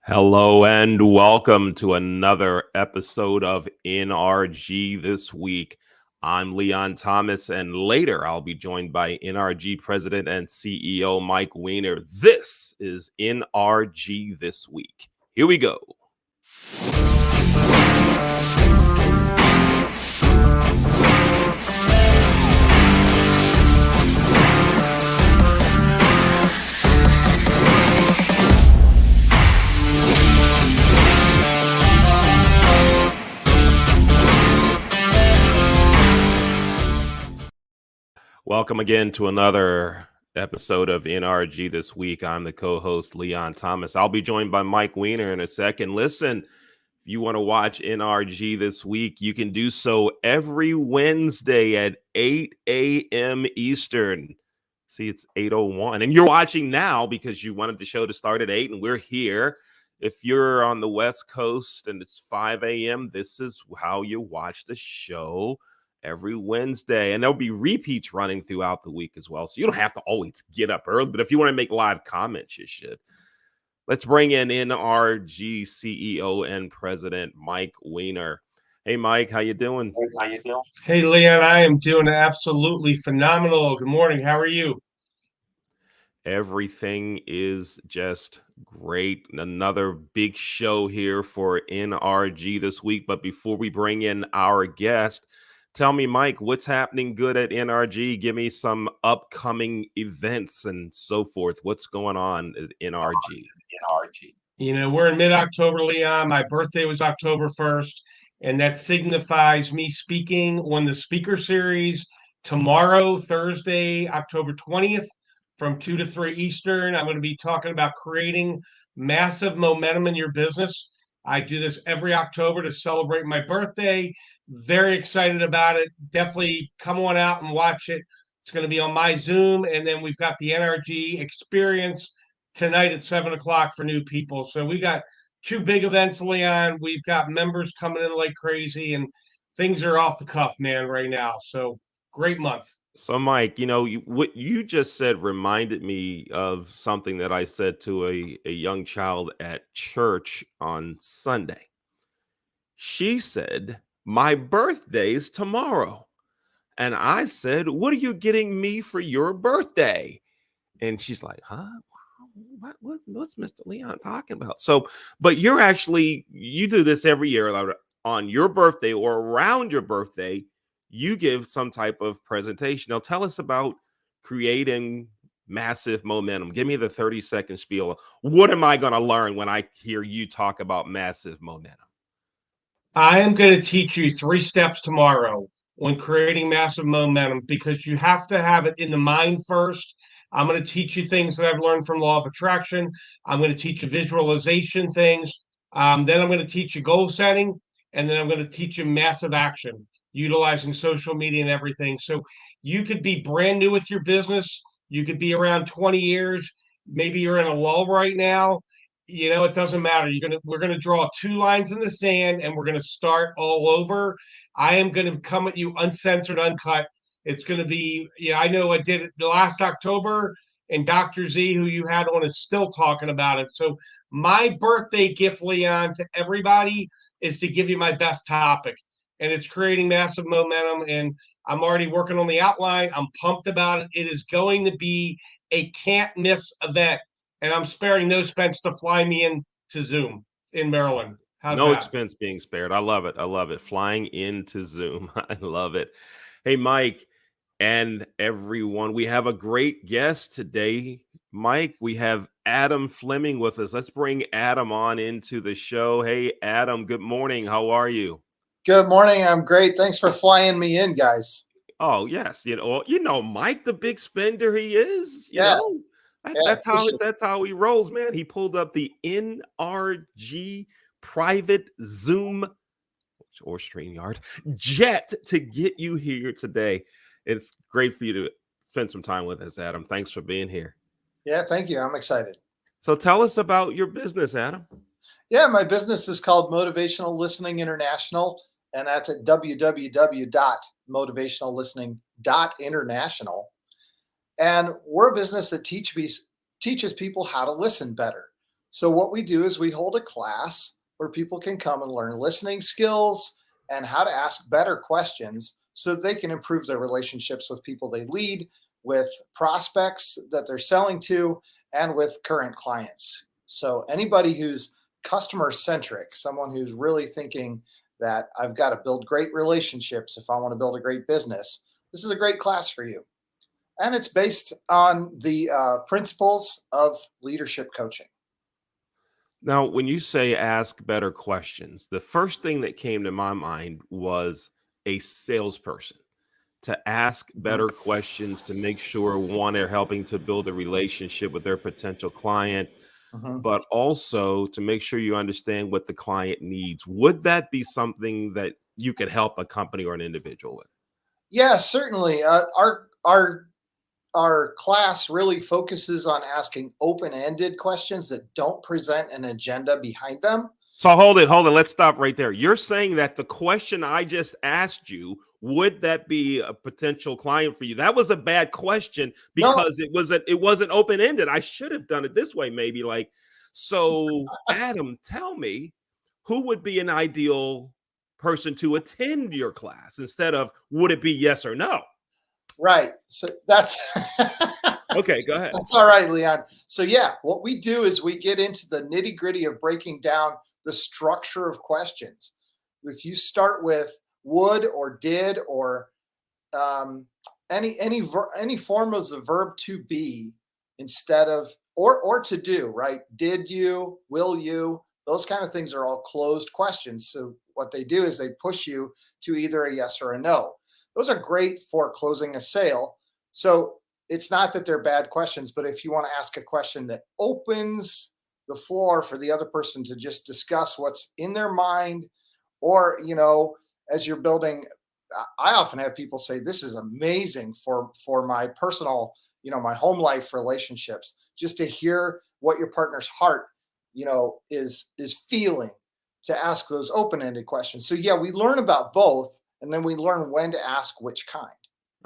Hello and welcome to another episode of NRG This Week. I'm Leon Thomas, and later I'll be joined by NRG President and CEO Mike Weiner. This is NRG This Week. Here we go. Welcome again to another episode of NRG This Week. I'm the co-host, Leon Thomas. I'll be joined by Mike Weiner in a second. Listen, if you want to watch NRG This Week, you can do so every Wednesday at 8 a.m. Eastern. See, it's 8:01. And you're watching now because you wanted the show to start at 8, and we're here. If you're on the West Coast and it's 5 a.m., this is how you watch the show every Wednesday. And there'll be repeats running throughout the week as well. So you don't have to always get up early, but if you want to make live comments, you should. Let's bring in NRG CEO and President Mike Weiner. Hey, Mike, how you doing? Hey, Leon, I am doing absolutely phenomenal. Good morning. How are you? Everything is just great. Another big show here for NRG this week. But before we bring in our guest, tell me, Mike, what's happening good at NRG? Give me some upcoming events and so forth. What's going on at NRG? We're in mid-October, Leon. My birthday was October 1st, and that signifies me speaking on the speaker series tomorrow, Thursday, October 20th, from 2 to 3 Eastern. I'm going to be talking about creating massive momentum in your business. I do this every October to celebrate my birthday. Very excited about it. Definitely come on out and watch it. It's going to be on my Zoom, and then we've got the NRG experience tonight at 7 o'clock for new people. So we got two big events, Leon. We've got members coming in like crazy, and things are off the cuff, man, right now. So great month. So, Mike, what you just said reminded me of something that I said to a young child at church on Sunday. She said, "My birthday's tomorrow." And I said, "What are you getting me for your birthday?" And she's like, "Huh? What's Mr. Leon talking about?" So, but you do this every year, like, on your birthday or around your birthday, you give some type of presentation. Now, tell us about creating massive momentum. Give me the 30-second spiel. What am I going to learn when I hear you talk about massive momentum? I am going to teach you 3 steps tomorrow on creating massive momentum because you have to have it in the mind first. I'm going to teach you things that I've learned from law of attraction. I'm going to teach you visualization things. Then I'm going to teach you goal setting. And then I'm going to teach you massive action, utilizing social media and everything. So you could be brand new with your business. You could be around 20 years. Maybe you're in a lull right now. It doesn't matter. We're gonna draw 2 lines in the sand and we're gonna start all over. I am gonna come at you uncensored, uncut. It's gonna be, I know I did it last October, and Dr. Z, who you had on, is still talking about it. So my birthday gift, Leon, to everybody is to give you my best topic. And it's creating massive momentum. And I'm already working on the outline. I'm pumped about it. It is going to be a can't miss event, and I'm sparing no expense to fly me in to Zoom in Maryland. How's No that? expense being spared. I love it. I love it. Flying into Zoom. I love it. Hey, Mike and everyone, we have a great guest today. Mike, we have Adam Fleming with us. Let's bring Adam on into the show. Hey, Adam, good morning. How are you? Good morning. I'm great. Thanks for flying me in, guys. Oh, yes. Mike, the big spender he is, Yeah. That's how he rolls, man. He pulled up the NRG private Zoom or StreamYard jet to get you here today. It's great for you to spend some time with us, Adam. Thanks for being here. Yeah, thank you. I'm excited. So tell us about your business, Adam. Yeah, my business is called Motivational Listening International, and that's at www.motivationallistening.international. And we're a business that teaches people how to listen better. So what we do is we hold a class where people can come and learn listening skills and how to ask better questions so that they can improve their relationships with people they lead, with prospects that they're selling to, and with current clients. So anybody who's customer centric, someone who's really thinking that I've got to build great relationships if I want to build a great business, this is a great class for you. And it's based on the principles of leadership coaching. Now, when you say ask better questions, the first thing that came to my mind was a salesperson to ask better questions to make sure one, they're helping to build a relationship with their potential client, Mhm. but also to make sure you understand what the client needs. Would that be something that you could help a company or an individual with? Yeah, certainly. Our class really focuses on asking open-ended questions that don't present an agenda behind them. So hold it. Let's stop right there. You're saying that the question I just asked you, would that be a potential client for you? That was a bad question No, because it wasn't open-ended. I should have done it this way, maybe like, so Adam, tell me, who would be an ideal person to attend your class instead of would it be yes or no? right. So that's Okay, go ahead. that's all right, Leon. So yeah, what we do is we get into the nitty-gritty of breaking down the structure of questions. If you start with would or did or um, any form of the verb to be instead of or to do, right? Did you? Will you? Those kind of things are all closed questions. So what they do is they push you to either a yes or a no. Those are great for closing a sale. So it's not that they're bad questions, but if you want to ask a question that opens the floor for the other person to just discuss what's in their mind, or as you're building, I often have people say this is amazing for my personal, my home life relationships, just to hear what your partner's heart, is feeling, to ask those open-ended questions. So yeah, we learn about both, and then we learn when to ask which kind.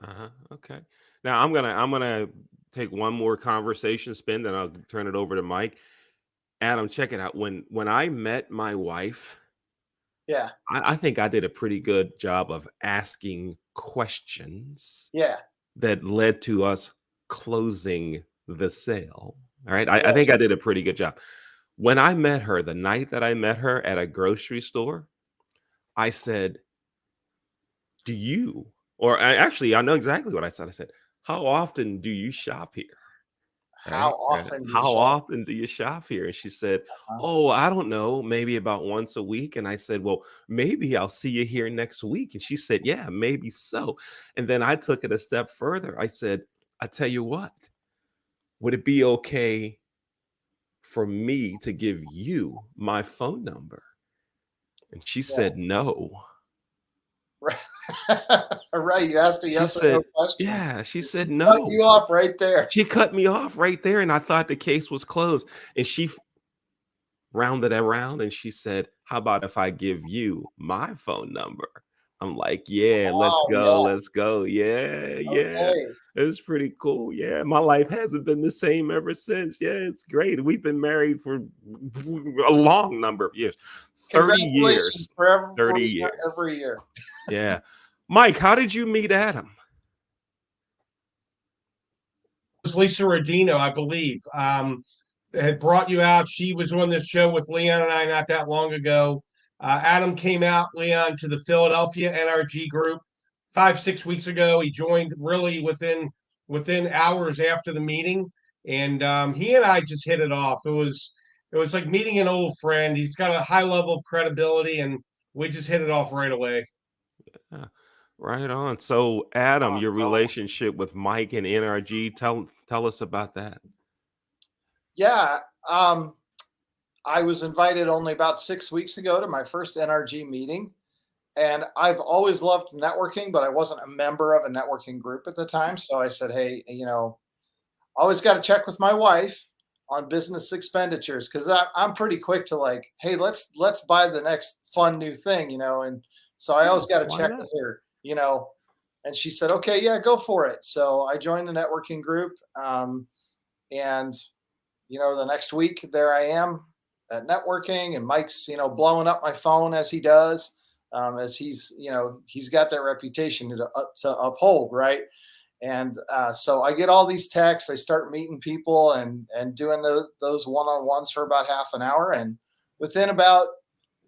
Uh-huh. Okay. Now I'm gonna take one more conversation spin, then I'll turn it over to Mike. Adam, check it out. When I met my wife, Yeah, I think I did a pretty good job of asking questions yeah, that led to us closing the sale. All right. I yeah. think I did a pretty good job. When I met her, the night that I met her at a grocery store, I said, do you, or I know exactly what I said. I said, how often do you shop here? How Right? Right. often do you How shop? often do you shop here? And she said, Huh? oh, I don't know, maybe about once a week. And I said, well, maybe I'll see you here next week. And she said, yeah, maybe so. And then I took it a step further. I said, I tell you what, would it be okay for me to give you my phone number? And she Yeah. said, no. Right. Right. You asked a She yes or no said, question. yeah, she said, Cut no. you off right there. She cut me off right there. And I thought the case was closed. And she rounded around and she said, how about if I give you my phone number? I'm like, yeah, let's Oh go, yeah. let's go. Yeah, yeah. Okay. It's pretty cool. Yeah, my life hasn't been the same ever since. Yeah, it's great. We've been married for a long number of years. 30 Congratulations years. for 30 years. every year. Yeah. Mike, how did you meet Adam? Was Lisa Rodino, I believe, had brought you out. She was on this show with Leon and I not that long ago. Adam came out, Leon, to the Philadelphia NRG group 5, 6 weeks ago. He joined really within hours after the meeting, and he and I just hit it off. It was like meeting an old friend. He's got a high level of credibility, and we just hit it off right away. Yeah, right on. So, Adam, your Oh, relationship with Mike and NRG, tell us about that. yeah. Um, I was invited only about 6 weeks ago to my first NRG meeting. And I've always loved networking, but I wasn't a member of a networking group at the time. So I said, hey, always got to check with my wife on business expenditures, because I'm pretty quick to like, hey, let's buy the next fun new thing, and so I Yeah, always got to why check not? with her, and she said, okay, yeah, go for it. So I joined the networking group, and the next week there I am at networking, and Mike's, blowing up my phone as he does, as he's got that reputation to uphold, right? And so I get all these texts. I start meeting people and doing those one-on-ones for about half an hour. And within about,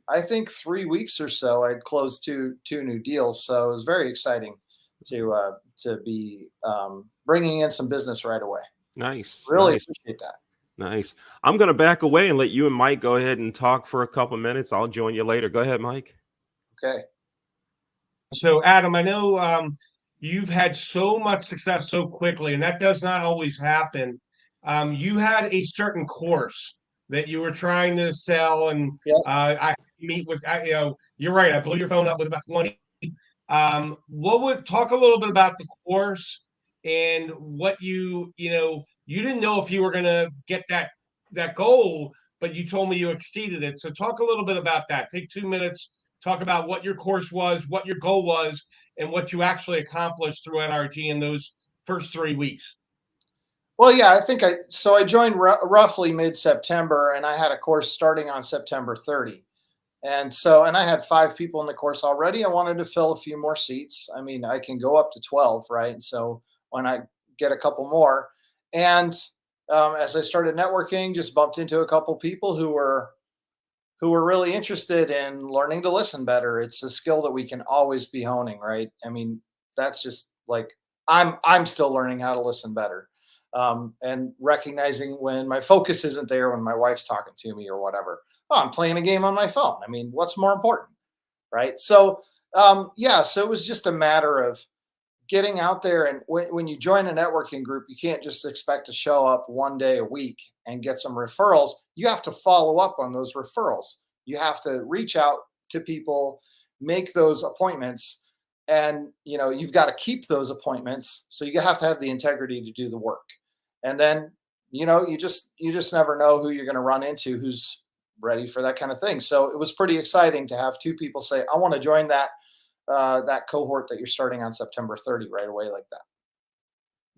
I think, 3 weeks or so, I'd closed two new deals. So it was very exciting to be bringing in some business right away. Nice. Really nice. appreciate that. Nice. I'm going to back away and let you and Mike go ahead and talk for a couple minutes. I'll join you later. Go ahead, Mike. Okay. So, Adam, I know you've had so much success so quickly, and that does not always happen. You had a certain course that you were trying to sell, and Yep. I meet with, you're right. I blew your phone up with about 20. What would talk a little bit about the course and what you didn't know if you were going to get that goal, but you told me you exceeded it. So talk a little bit about that. Take 2 minutes, talk about what your course was, what your goal was, and what you actually accomplished through NRG in those first 3 weeks. Well, yeah, I think I joined roughly mid-September, and I had a course starting on September 30. And I had 5 people in the course already. I wanted to fill a few more seats. I mean, I can go up to 12, right? And so when I get a couple more, and as I started networking, just bumped into a couple people who were really interested in learning to listen better. It's a skill that we can always be honing, right? I mean, that's just like I'm still learning how to listen better, and recognizing when my focus isn't there, when my wife's talking to me or whatever. Oh, I'm playing a game on my phone. I mean, what's more important, right? So, so it was just a matter of getting out there. And when you join a networking group, you can't just expect to show up one day a week and get some referrals. You have to follow up on those referrals. You have to reach out to people, make those appointments, and you've got to keep those appointments. So you have to have the integrity to do the work. And then you just never know who you're going to run into who's ready for that kind of thing. So it was pretty exciting to have 2 people say, I want to join that cohort that you're starting on September 30 right away like that.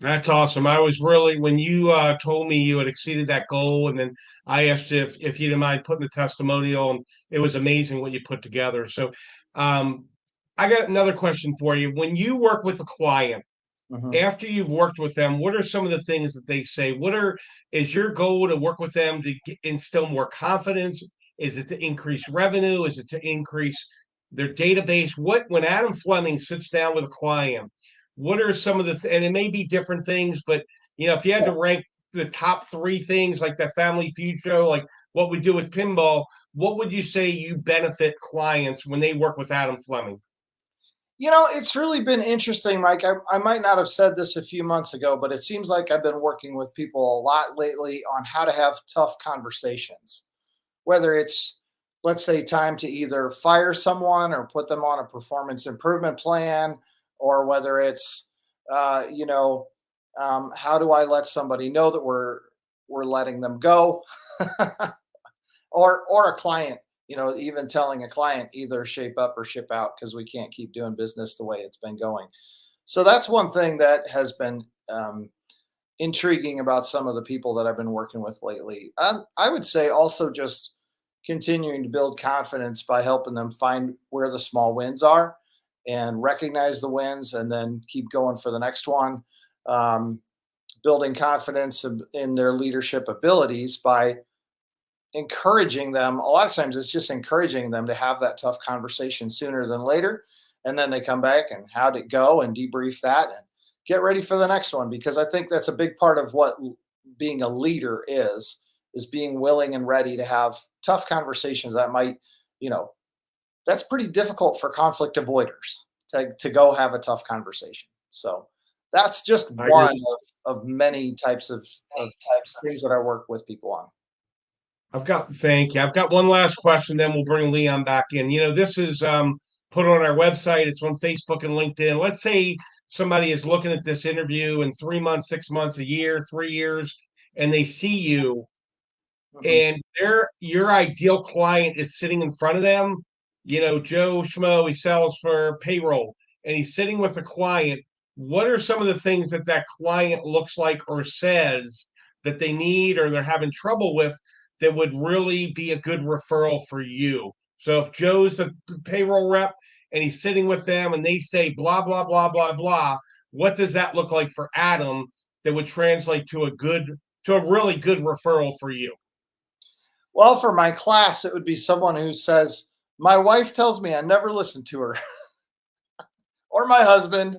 That's awesome. I was really, when you told me you had exceeded that goal, and then I asked you if you didn't mind putting the testimonial, and it was amazing what you put together. So I got another question for you. When you work with a client, after you've worked with them, what are some of the things that they say? Is your goal to work with them to instill more confidence? Is it to increase revenue? Is it to increase their database? When Adam Fleming sits down with a client, what are some of and it may be different things, but if you had to rank the top 3 things, like that Family Feud show, like what we do with pinball, what would you say you benefit clients when they work with Adam Fleming? It's really been interesting, Mike. I might not have said this a few months ago, but it seems like I've been working with people a lot lately on how to have tough conversations, whether it's, let's say, time to either fire someone or put them on a performance improvement plan, or whether it's, how do I let somebody know that we're letting them go, or a client, even telling a client either shape up or ship out because we can't keep doing business the way it's been going. So that's one thing that has been intriguing about some of the people that I've been working with lately. I would say also just continuing to build confidence by helping them find where the small wins are and recognize the wins and then keep going for the next one. Building confidence in their leadership abilities by encouraging them. A lot of times it's just encouraging them to have that tough conversation sooner than later. And then they come back and how'd it go and debrief that and get ready for the next one. Because I think that's a big part of what being a leader is being willing and ready to have tough conversations that might, that's pretty difficult for conflict avoiders to go have a tough conversation. So that's just one of many types of things that I work with people on. Thank you. I've got one last question, then we'll bring Leon back in. This is put on our website. It's on Facebook and LinkedIn. Let's say somebody is looking at this interview in 3 months, 6 months, a year, 3 years, and they see you, and your ideal client is sitting in front of them. Joe Schmo, he sells for payroll, and he's sitting with a client. What are some of the things that client looks like or says that they need or they're having trouble with that would really be a good referral for you. So if Joe's the payroll rep and he's sitting with them and they say blah, blah, blah, blah, blah, what does that look like for Adam that would translate to a really good referral for you? Well, for my class, it would be someone who says, my wife tells me I never listen to her. Or my husband,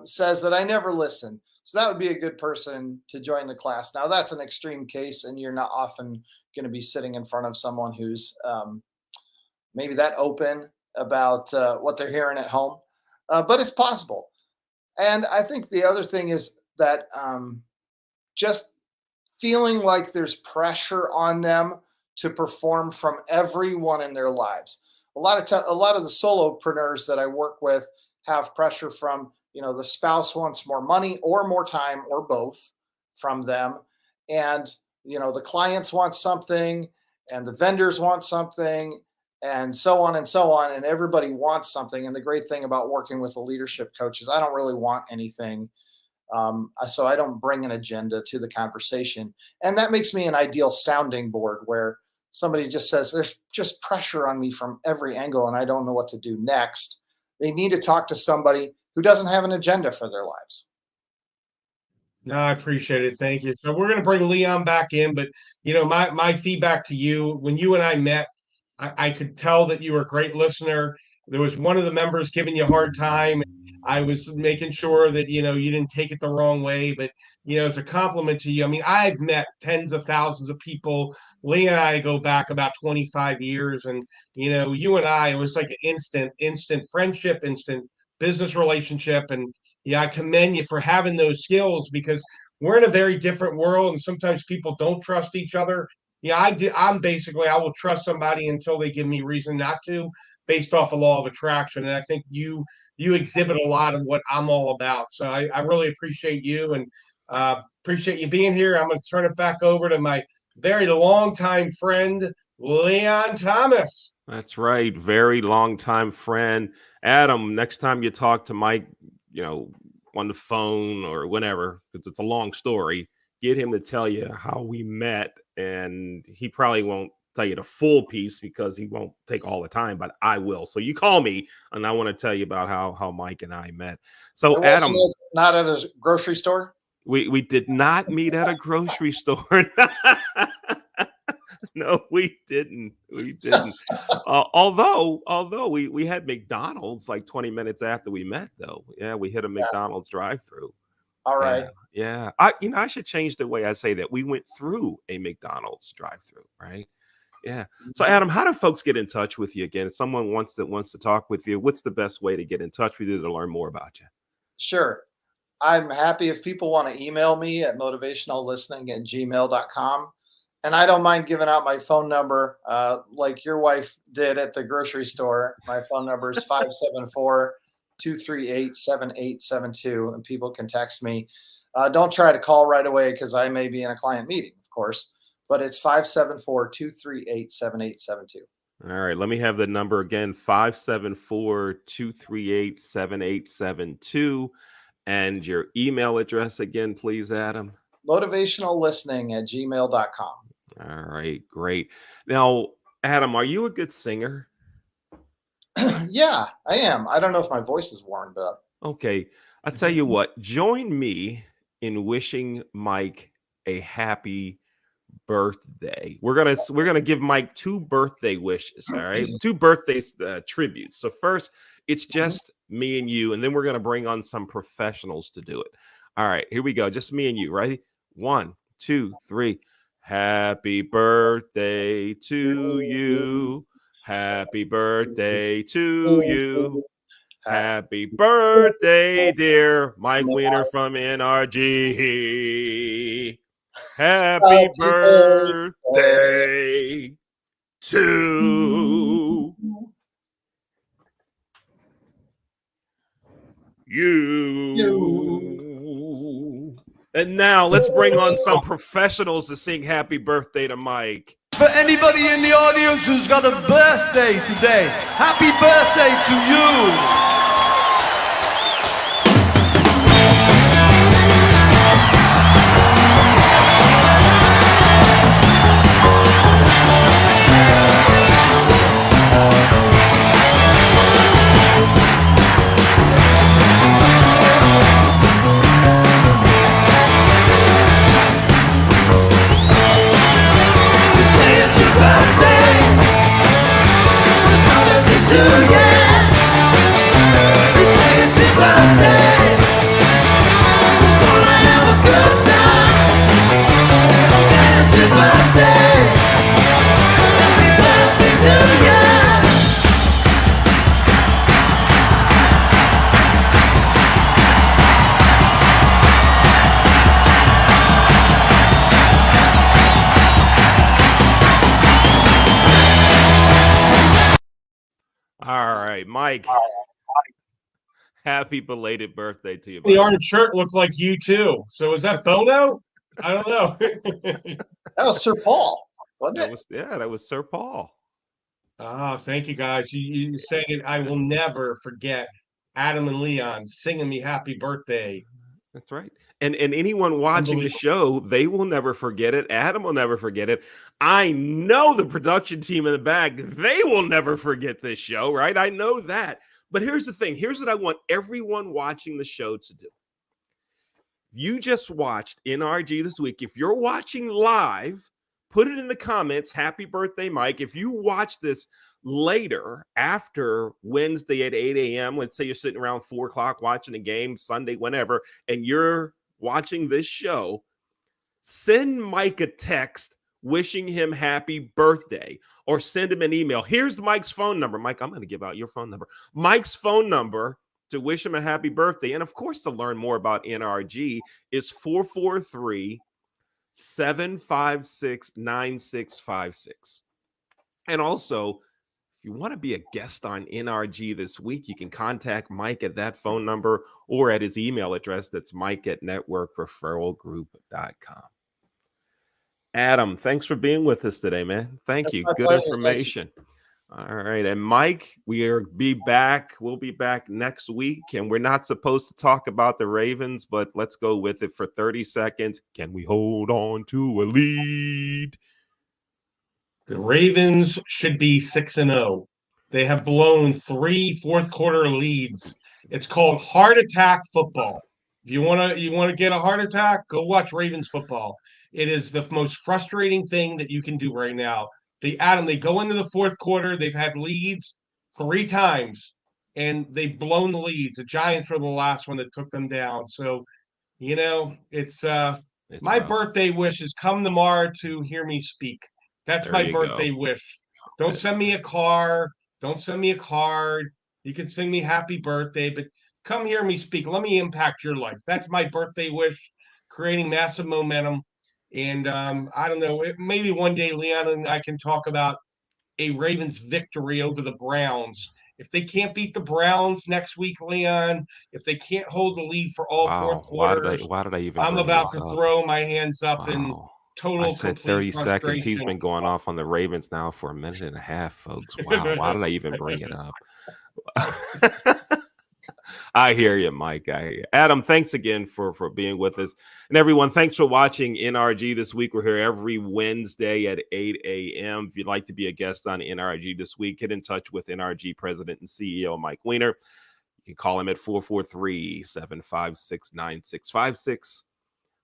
says that I never listen. So that would be a good person to join the class. Now, that's an extreme case, and you're not often going to be sitting in front of someone who's maybe that open about what they're hearing at home. But it's possible. And I think the other thing is that just feeling like there's pressure on them to perform from everyone in their lives. A lot of the solopreneurs that I work with have pressure from, the spouse wants more money or more time or both from them. And, the clients want something and the vendors want something and so on and so on. And everybody wants something. And the great thing about working with a leadership coach is I don't really want anything. So I don't bring an agenda to the conversation. And that makes me an ideal sounding board where somebody just says, there's just pressure on me from every angle and I don't know what to do next. They need to talk to somebody who doesn't have an agenda for their lives. No, I appreciate it. Thank you. So we're going to bring Leon back in, but my feedback to you, when you and I met, I could tell that you were a great listener. There was one of the members giving you a hard time. I was making sure that, you didn't take it the wrong way, but, as a compliment to you. I mean, I've met tens of thousands of people. Lee and I go back about 25 years and, you and I, it was like an instant friendship, instant business relationship. And yeah, I commend you for having those skills because we're in a very different world and sometimes people don't trust each other. Yeah, I do. I will trust somebody until they give me reason not to, based off a law of attraction. And I think you exhibit a lot of what I'm all about. So I really appreciate you and appreciate you being here. I'm going to turn it back over to my very longtime friend, Leon Thomas. That's right. Very long-time friend. Adam, next time you talk to Mike, on the phone or whenever, because it's a long story, get him to tell you how we met. And he probably won't tell you the full piece because he won't take all the time, but I will. So you call me and I want to tell you about how Mike and I met. So Adam, not at a grocery store. We did not meet at a grocery store. No, we didn't. Although we had McDonald's like 20 minutes after we met, though. Yeah, we hit a McDonald's drive-through. All right. Yeah. I should change the way I say that. We went through a McDonald's drive-through, right? Yeah. So Adam, how do folks get in touch with you again? If someone wants to talk with you, what's the best way to get in touch with you to learn more about you? Sure. I'm happy if people want to email me at motivationallistening@gmail.com. And I don't mind giving out my phone number like your wife did at the grocery store. My phone number is 574-238-7872, and people can text me. Don't try to call right away because I may be in a client meeting, of course, but it's 574-238-7872. All right, let me have the number again, 574-238-7872. And your email address again, please, Adam. motivationallistening@gmail.com. All right, great. Now, Adam, are you a good singer? Yeah, I am. I don't know if my voice is warmed up. Okay, I'll tell you what. Join me in wishing Mike a happy birthday. We're gonna give Mike 2 birthday wishes. All right, 2 birthday tributes. So first, it's just me and you, and then we're gonna bring on some professionals to do it. All right, here we go. Just me and you. Ready? 1, 2, 3. Happy birthday to you. Happy birthday to you. Happy birthday, dear Mike Weiner from NRG. Happy birthday to you. And now let's bring on some professionals to sing happy birthday to Mike. For anybody in the audience who's got a birthday today, happy birthday to you. right, Mike. Happy belated birthday to you, The buddy. orange shirt looked like you too. So is that Bono? I don't know. That was Sir Paul, wasn't it? That was Sir Paul. Thank you guys. You saying it, I will never forget Adam and Leon singing me happy birthday. That's right. And anyone watching the show, they will never forget it. Adam will never forget it. I know the production team in the back, they will never forget this show, right? I know that. But here's the thing. Here's what I want everyone watching the show to do. You just watched NRG This Week. If you're watching live, put it in the comments. Happy birthday, Mike. If you watch this later, after Wednesday at 8 a.m., let's say you're sitting around 4 o'clock watching a game, Sunday, whenever, and you're watching this show, send Mike a text wishing him happy birthday, or send him an email. Here's Mike's phone number. Mike, I'm going to give out your phone number. Mike's phone number to wish him a happy birthday, and of course, to learn more about NRG, is 443-756-9656. And also, if you want to be a guest on NRG This Week, you can contact Mike at that phone number or at his email address. That's mike@networkreferralgroup.com. Adam, thanks for being with us today, man. Thank you. Good information. All right. And Mike, we'll be back next week. And we're not supposed to talk about the Ravens, but let's go with it for 30 seconds. Can we hold on to a lead? The Ravens should be 6-0. They have blown 3 fourth-quarter leads. It's called heart attack football. If you want to get a heart attack, go watch Ravens football. It is the most frustrating thing that you can do right now. They go into the fourth quarter. They've had leads 3 times, and they've blown the leads. The Giants were the last one that took them down. So, it's my rough. birthday wish is come tomorrow to hear me speak. That's my birthday wish. Don't send me a car. Don't send me a card. You can sing me happy birthday, but come hear me speak. Let me impact your life. That's my birthday wish, creating massive momentum. And I don't know, maybe one day Leon and I can talk about a Ravens victory over the Browns. If they can't beat the Browns next week, Leon, if they can't hold the lead for all fourth quarters, why did I even I'm about to throw my hands up in total, I said 30 seconds. He's been going off on the Ravens now for a minute and a half, folks. Wow. Why did I even bring it up? I hear you, Mike. I hear you. Adam, thanks again for being with us. And everyone, thanks for watching NRG This Week. We're here every Wednesday at 8 a.m. If you'd like to be a guest on NRG This Week, get in touch with NRG President and CEO Mike Weiner. You can call him at 443-756-9656,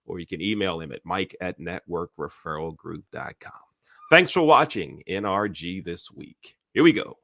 or you can email him at mike@networkreferralgroup.com. Thanks for watching NRG This Week. Here we go.